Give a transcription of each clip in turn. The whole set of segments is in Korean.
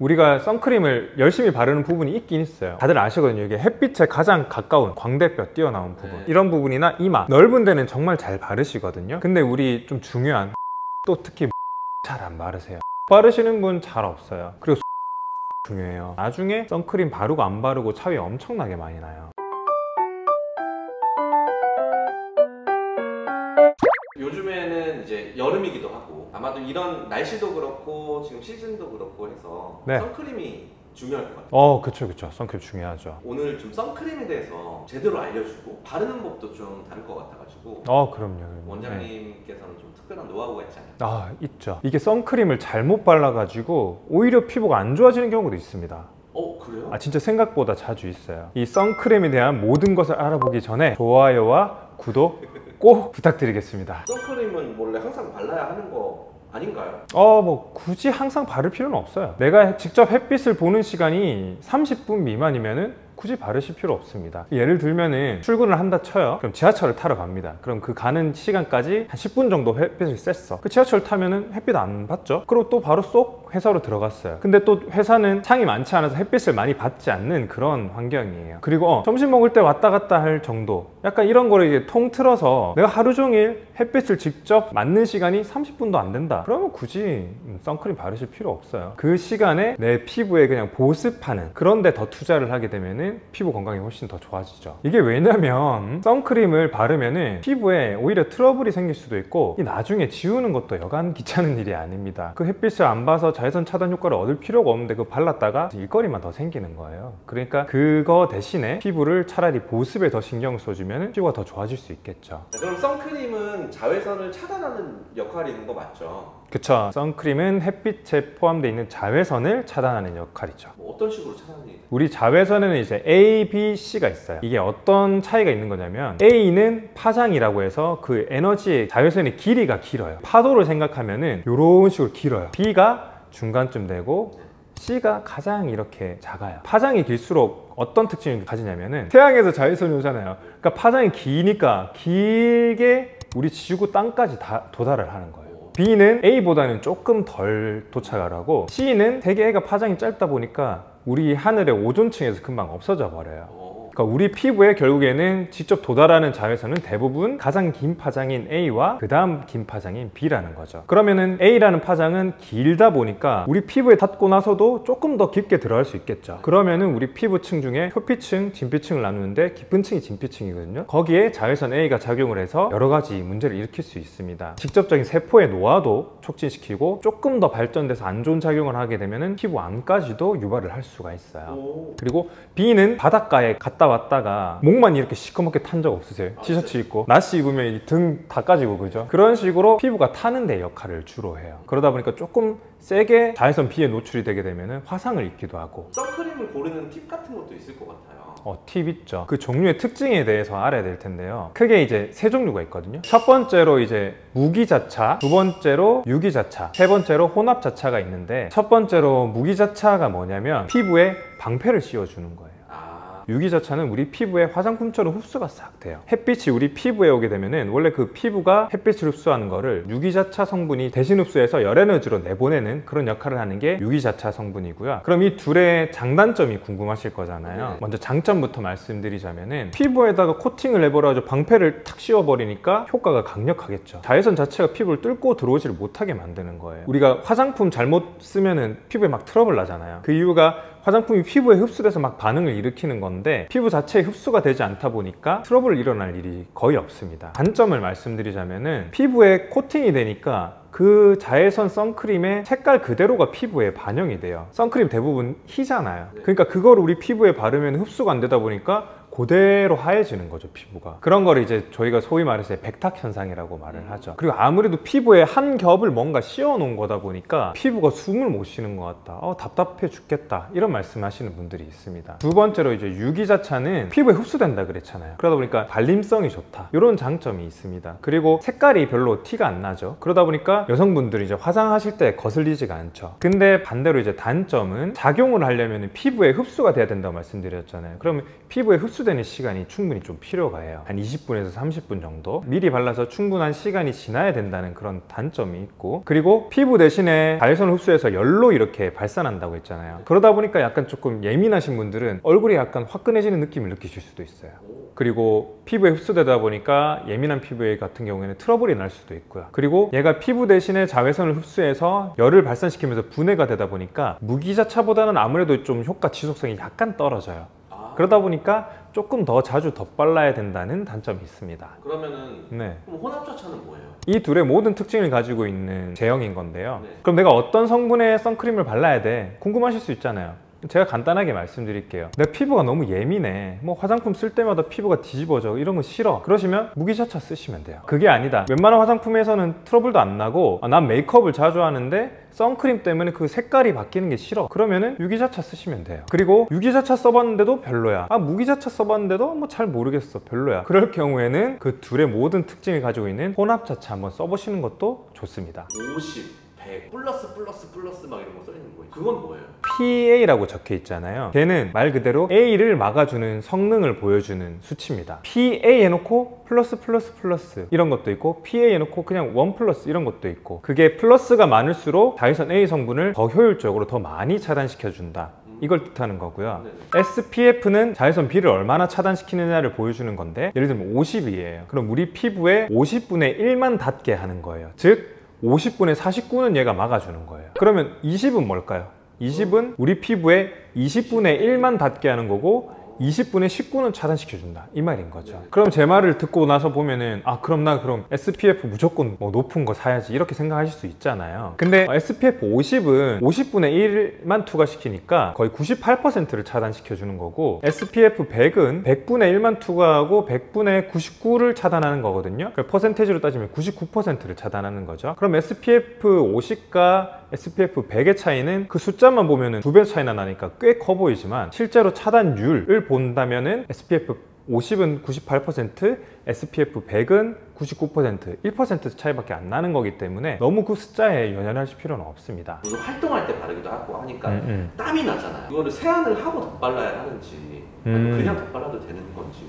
우리가 선크림을 열심히 바르는 부분이 있긴 있어요. 다들 아시거든요. 이게 햇빛에 가장 가까운 광대뼈 띄어나온 부분, 이런 부분이나 이마 넓은 데는 정말 잘 바르시거든요. 근데 우리 좀 중요한 또 특히 잘 안 바르세요. 바르시는 분 잘 없어요. 그리고 중요해요. 나중에 선크림 바르고 안 바르고 차이 엄청나게 많이 나요. 요즘에는 이제 여름이기도 하고 아마도 이런 날씨도 그렇고 지금 시즌도 그렇고 해서 네. 선크림이 중요할 것 같아요. 그쵸. 선크림 중요하죠. 오늘 좀 선크림에 대해서 제대로 알려주고 바르는 법도 좀 다를 것 같아가지고 그럼요. 원장님께서는 좀 특별한 노하우가 있지 않나요? 있죠. 이게 선크림을 잘못 발라가지고 오히려 피부가 안 좋아지는 경우도 있습니다. 그래요? 진짜 생각보다 자주 있어요. 이 선크림에 대한 모든 것을 알아보기 전에 좋아요와 구독 꼭 부탁드리겠습니다. 선크림은 원래 항상 발라야 하는 거 아닌가요? 굳이 항상 바를 필요는 없어요. 내가 직접 햇빛을 보는 시간이 30분 미만이면은 굳이 바르실 필요 없습니다. 예를 들면은 출근을 한다 쳐요. 그럼 지하철을 타러 갑니다. 그럼 그 가는 시간까지 한 10분 정도 햇빛을 쐈어. 그 지하철 타면은 햇빛 안 받죠? 그리고 또 바로 쏙 회사로 들어갔어요. 근데 또 회사는 창이 많지 않아서 햇빛을 많이 받지 않는 그런 환경이에요. 그리고 점심 먹을 때 왔다 갔다 할 정도, 약간 이런 거를 이제 통틀어서 내가 하루 종일 햇빛을 직접 맞는 시간이 30분도 안 된다, 그러면 굳이 선크림 바르실 필요 없어요. 그 시간에 내 피부에 그냥 보습하는 그런 데 더 투자를 하게 되면은 피부 건강이 훨씬 더 좋아지죠. 이게 왜냐면 선크림을 바르면은 피부에 오히려 트러블이 생길 수도 있고, 나중에 지우는 것도 여간 귀찮은 일이 아닙니다. 그 햇빛을 안 봐서 자외선 차단 효과를 얻을 필요가 없는데 그거 발랐다가 일거리만 더 생기는 거예요. 그러니까 그거 대신에 피부를 차라리 보습에 더 신경을 써주면 피부가 더 좋아질 수 있겠죠. 그럼 선크림은 자외선을 차단하는 역할이 있는 거 맞죠? 그쵸. 선크림은 햇빛에 포함되어 있는 자외선을 차단하는 역할이죠. 어떤 식으로 차단이? 우리 자외선에는 이제 A, B, C가 있어요. 이게 어떤 차이가 있는 거냐면, A는 파장이라고 해서 그 에너지의 자외선의 길이가 길어요. 파도를 생각하면은 이런 식으로 길어요. B가 중간쯤 되고 C가 가장 이렇게 작아요. 파장이 길수록 어떤 특징을 가지냐면은, 태양에서 자외선이 오잖아요. 그러니까 파장이 기니까 길게 우리 지구 땅까지 다 도달을 하는 거예요. B는 A보다는 조금 덜 도착을 하고, C는 되게 애가 파장이 짧다 보니까 우리 하늘의 오존층에서 금방 없어져 버려요. 그러니까 우리 피부에 결국에는 직접 도달하는 자외선은 대부분 가장 긴 파장인 A와 그 다음 긴 파장인 B라는 거죠. 그러면은 A라는 파장은 길다 보니까 우리 피부에 닿고 나서도 조금 더 깊게 들어갈 수 있겠죠. 그러면은 우리 피부층 중에 표피층, 진피층을 나누는데 깊은 층이 진피층이거든요. 거기에 자외선 A가 작용을 해서 여러 가지 문제를 일으킬 수 있습니다. 직접적인 세포의 노화도 촉진시키고, 조금 더 발전돼서 안 좋은 작용을 하게 되면은 피부 암까지도 유발을 할 수가 있어요. 그리고 B는 바닷가에 갔다 왔다가 목만 이렇게 시커멓게 탄 적 없으세요? 티셔츠 입고 나시 입으면 등 다 까지고, 그죠? 그런 식으로 피부가 타는 데 역할을 주로 해요. 그러다 보니까 조금 세게 자외선 B에 노출이 되게 되면 화상을 입기도 하고. 선크림을 고르는 팁 같은 것도 있을 것 같아요. 팁 있죠. 그 종류의 특징에 대해서 알아야 될 텐데요. 크게 이제 세 종류가 있거든요. 첫 번째로 이제 무기자차, 두 번째로 유기자차, 세 번째로 혼합자차가 있는데, 첫 번째로 무기자차가 뭐냐면 피부에 방패를 씌워주는 거예요. 유기자차는 우리 피부에 화장품처럼 흡수가 싹 돼요. 햇빛이 우리 피부에 오게 되면은 원래 그 피부가 햇빛을 흡수하는 거를 유기자차 성분이 대신 흡수해서 열 에너지로 내보내는 그런 역할을 하는 게 유기자차 성분이고요. 그럼 이 둘의 장단점이 궁금하실 거잖아요. 먼저 장점부터 말씀드리자면은, 피부에다가 코팅을 해버려가지고 방패를 탁 씌워버리니까 효과가 강력하겠죠. 자외선 자체가 피부를 뚫고 들어오지를 못하게 만드는 거예요. 우리가 화장품 잘못 쓰면은 피부에 막 트러블 나잖아요. 그 이유가 화장품이 피부에 흡수돼서 막 반응을 일으키는 건데, 피부 자체에 흡수가 되지 않다 보니까 트러블 일어날 일이 거의 없습니다. 단점을 말씀드리자면은, 피부에 코팅이 되니까 그 자외선 선크림의 색깔 그대로가 피부에 반영이 돼요. 선크림 대부분 희잖아요. 그러니까 그걸 우리 피부에 바르면 흡수가 안 되다 보니까 그대로 하얘지는 거죠, 피부가. 그런 거를 이제 저희가 소위 말해서 백탁 현상이라고 말을 하죠. 그리고 아무래도 피부에 한 겹을 뭔가 씌워 놓은 거다 보니까 피부가 숨을 못 쉬는 것 같다, 답답해 죽겠다, 이런 말씀 하시는 분들이 있습니다. 두 번째로 이제 유기자차는 피부에 흡수된다 그랬잖아요. 그러다 보니까 발림성이 좋다, 이런 장점이 있습니다. 그리고 색깔이 별로 티가 안 나죠. 그러다 보니까 여성분들이 이제 화장하실 때 거슬리지가 않죠. 근데 반대로 이제 단점은, 작용을 하려면 피부에 흡수가 돼야 된다고 말씀드렸잖아요. 그러면 피부에 흡수 흡수되는 시간이 충분히 좀 필요가 해요. 한 20분에서 30분 정도 미리 발라서 충분한 시간이 지나야 된다는 그런 단점이 있고, 그리고 피부 대신에 자외선을 흡수해서 열로 이렇게 발산한다고 했잖아요. 그러다 보니까 약간 조금 예민하신 분들은 얼굴이 약간 화끈해지는 느낌을 느끼실 수도 있어요. 그리고 피부에 흡수되다 보니까 예민한 피부에 같은 경우에는 트러블이 날 수도 있고요. 그리고 얘가 피부 대신에 자외선을 흡수해서 열을 발산시키면서 분해가 되다 보니까 무기자차보다는 아무래도 좀 효과 지속성이 약간 떨어져요. 그러다 보니까 조금 더 자주 덧발라야 된다는 단점이 있습니다. 그러면은 네. 그럼 혼합자차는 뭐예요? 이 둘의 모든 특징을 가지고 있는 제형인 건데요. 네. 그럼 내가 어떤 성분의 선크림을 발라야 돼? 궁금하실 수 있잖아요. 제가 간단하게 말씀드릴게요. 내 피부가 너무 예민해, 뭐 화장품 쓸 때마다 피부가 뒤집어져, 이런 거 싫어, 그러시면 무기자차 쓰시면 돼요. 그게 아니다, 웬만한 화장품에서는 트러블도 안 나고 난 메이크업을 자주 하는데 선크림 때문에 그 색깔이 바뀌는 게 싫어, 그러면은 유기자차 쓰시면 돼요. 그리고 유기자차 써봤는데도 별로야, 무기자차 써봤는데도 뭐 잘 모르겠어, 별로야, 그럴 경우에는 그 둘의 모든 특징을 가지고 있는 혼합자차 한번 써보시는 것도 좋습니다. 50, 100, 플러스 막 이런 거 써있는 거예요. 그건 뭐예요? PA라고 적혀 있잖아요. 걔는 말 그대로 A를 막아주는 성능을 보여주는 수치입니다. PA 해놓고 플러스 이런 것도 있고, PA 해놓고 그냥 1 플러스 이런 것도 있고, 그게 플러스가 많을수록 자외선 A 성분을 더 효율적으로 더 많이 차단시켜준다, 이걸 뜻하는 거고요. SPF는 자외선 B를 얼마나 차단시키느냐를 보여주는 건데, 예를 들면 50이에요. 그럼 우리 피부에 50분의 1만 닿게 하는 거예요. 즉 50분의 49는 얘가 막아주는 거예요. 그러면 20은 뭘까요? 20은 우리 피부에 20분의 1만 닿게 하는 거고, 20분의 19는 차단시켜준다, 이 말인 거죠. 그럼 제 말을 듣고 나서 보면은 그럼 나 SPF 무조건 뭐 높은 거 사야지, 이렇게 생각하실 수 있잖아요. 근데 SPF 50은 50분의 1만 투과시키니까 거의 98%를 차단시켜주는 거고, SPF 100은 100분의 1만 투과하고 100분의 99를 차단하는 거거든요. 그러니까 퍼센테이지로 따지면 99%를 차단하는 거죠. 그럼 SPF 50과 SPF 100의 차이는 그 숫자만 보면은 2배 차이나 나니까 꽤 커 보이지만, 실제로 차단율을 본다면은 SPF 50은 98%, SPF 100은 99%, 1% 차이밖에 안 나는 거기 때문에 너무 그 숫자에 연연하실 필요는 없습니다. 무슨 활동할 때 바르기도 하고 하니까 땀이 나잖아요. 이거를 세안을 하고 덧발라야 하는지, 아니면 그냥 덧발라도 되는 건지.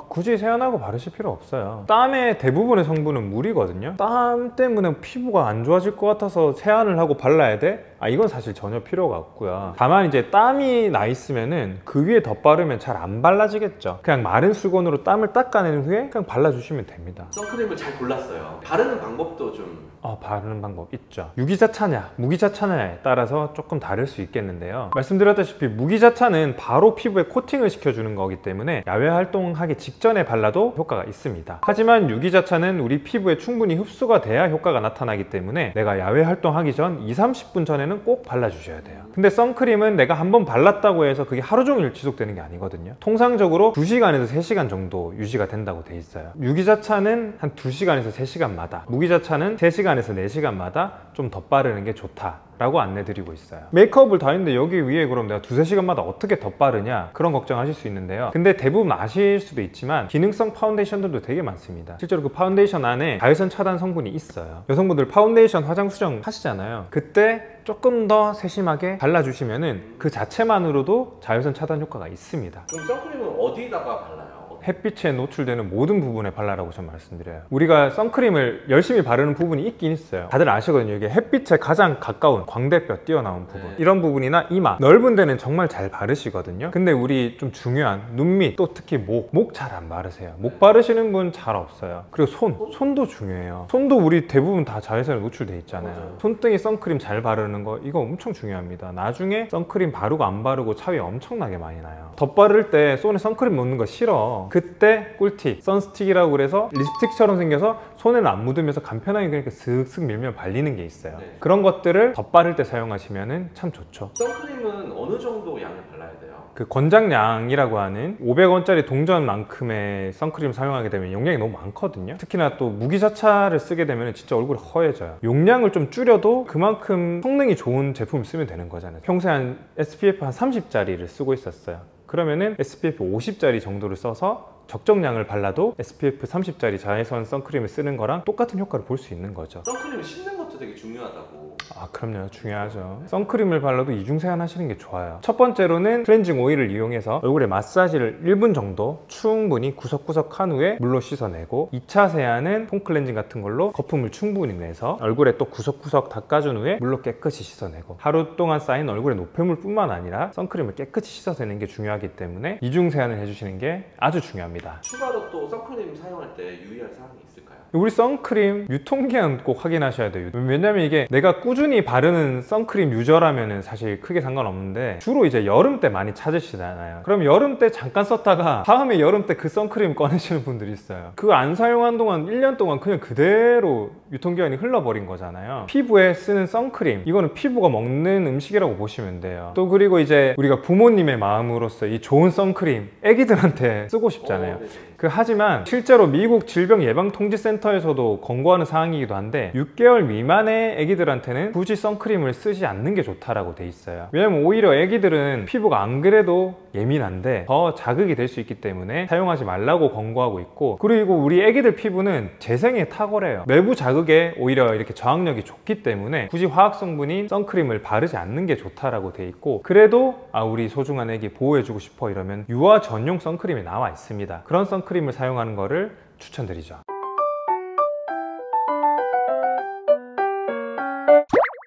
굳이 세안하고 바르실 필요 없어요. 땀의 대부분의 성분은 물이거든요. 땀 때문에 피부가 안 좋아질 것 같아서 세안을 하고 발라야 돼? 이건 사실 전혀 필요가 없고요. 다만 이제 땀이 나 있으면은 그 위에 덧바르면 잘 안 발라지겠죠. 그냥 마른 수건으로 땀을 닦아낸 후에 그냥 발라주시면 됩니다. 선크림을 잘 골랐어요. 바르는 방법도 좀 바르는 방법 있죠. 유기자차냐 무기자차냐에 따라서 조금 다를 수 있겠는데요. 말씀드렸다시피 무기자차는 바로 피부에 코팅을 시켜주는 거기 때문에 야외 활동하기 직전에 발라도 효과가 있습니다. 하지만 유기자차는 우리 피부에 충분히 흡수가 돼야 효과가 나타나기 때문에 내가 야외 활동하기 전 20-30분 전에는 꼭 발라주셔야 돼요. 근데 선크림은 내가 한번 발랐다고 해서 그게 하루 종일 지속되는 게 아니거든요. 통상적으로 2시간에서 3시간 정도 유지가 된다고 돼 있어요. 유기자차는 한 2시간에서 3시간마다, 무기자차는 3시간에서 4시간마다 좀 덧바르는 게 좋다라고 안내드리고 있어요. 메이크업을 다 했는데 여기 위에 그럼 내가 2-3시간마다 어떻게 덧바르냐, 그런 걱정하실 수 있는데요. 근데 대부분 아실 수도 있지만 기능성 파운데이션들도 되게 많습니다. 실제로 그 파운데이션 안에 자외선 차단 성분이 있어요. 여성분들 파운데이션 화장 수정 하시잖아요. 그때 조금 더 세심하게 발라주시면은 그 자체만으로도 자외선 차단 효과가 있습니다. 그럼 선크림은 어디다가 발라요? 햇빛에 노출되는 모든 부분에 발라라고 전 말씀드려요. 우리가 선크림을 열심히 바르는 부분이 있긴 있어요. 다들 아시거든요. 이게 햇빛에 가장 가까운 광대뼈 띄어나온 부분, 이런 부분이나 이마, 넓은 데는 정말 잘 바르시거든요. 근데 우리 좀 중요한 눈 밑, 또 특히 목 잘 안 바르세요. 목 바르시는 분 잘 없어요. 그리고 손도 중요해요. 손도 우리 대부분 다 자외선에 노출돼 있잖아요. 맞아요. 손등에 선크림 잘 바르는 거, 이거 엄청 중요합니다. 나중에 선크림 바르고 안 바르고 차이 엄청나게 많이 나요. 덧바를 때 손에 선크림 놓는 거 싫어. 그때 꿀팁, 선스틱이라고 그래서 립스틱처럼 생겨서 손에는 안 묻으면서 간편하게 그러니까 슥슥 밀면 발리는 게 있어요. 그런 것들을 덧바를 때 사용하시면 참 좋죠. 선크림은 어느 정도 양을 발라야 돼요? 그 권장량이라고 하는 500원짜리 동전만큼의 선크림 사용하게 되면 용량이 너무 많거든요. 특히나 또 무기자차를 쓰게 되면 진짜 얼굴이 허해져요. 용량을 좀 줄여도 그만큼 성능이 좋은 제품을 쓰면 되는 거잖아요. 평소에 한 SPF 한 30짜리를 쓰고 있었어요. 그러면은 SPF 50짜리 정도를 써서 적정량을 발라도 SPF 30짜리 자외선 선크림을 쓰는 거랑 똑같은 효과를 볼 수 있는 거죠. 선크림을 씻는 것도 되게 중요하다고. 아, 그럼요. 중요하죠. 선크림을 발라도 이중세안 하시는 게 좋아요. 첫 번째로는 클렌징 오일을 이용해서 얼굴에 마사지를 1분 정도 충분히 구석구석 한 후에 물로 씻어내고, 2차 세안은 폼 클렌징 같은 걸로 거품을 충분히 내서 얼굴에 또 구석구석 닦아준 후에 물로 깨끗이 씻어내고, 하루 동안 쌓인 얼굴의 노폐물뿐만 아니라 선크림을 깨끗이 씻어내는 게 중요하기 때문에 이중세안을 해주시는 게 아주 중요합니다. 추가로 또 선크림 사용할 때 유의할 사항이 있을까요? 우리 선크림 유통기한 꼭 확인하셔야 돼요. 왜냐면 이게 내가 꾸준히 바르는 선크림 유저라면 사실 크게 상관없는데, 주로 이제 여름 때 많이 찾으시잖아요. 그럼 여름 때 잠깐 썼다가 다음에 여름 때 그 선크림 꺼내시는 분들이 있어요. 그거 안 사용한 동안 1년 동안 그냥 그대로 유통기한이 흘러버린 거잖아요. 피부에 쓰는 선크림, 이거는 피부가 먹는 음식이라고 보시면 돼요. 또 그리고 이제 우리가 부모님의 마음으로서 이 좋은 선크림 애기들한테 쓰고 싶잖아요. 하지만 실제로 미국 질병예방통제센터에서도 권고하는 사항이기도 한데, 6개월 미만의 애기들한테는 굳이 선크림을 쓰지 않는 게 좋다라고 돼 있어요. 왜냐면 오히려 애기들은 피부가 안 그래도 예민한데 더 자극이 될 수 있기 때문에 사용하지 말라고 권고하고 있고, 그리고 우리 애기들 피부는 재생에 탁월해요. 외부 자극에 오히려 이렇게 저항력이 좋기 때문에 굳이 화학 성분인 선크림을 바르지 않는 게 좋다라고 돼 있고, 그래도 우리 소중한 애기 보호해주고 싶어 이러면 유아 전용 선크림이 나와 있습니다. 그런 선크림을 사용하는 거를 추천드리죠.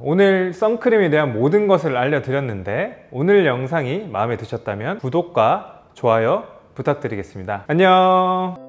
오늘 선크림에 대한 모든 것을 알려드렸는데, 오늘 영상이 마음에 드셨다면 구독과 좋아요 부탁드리겠습니다. 안녕.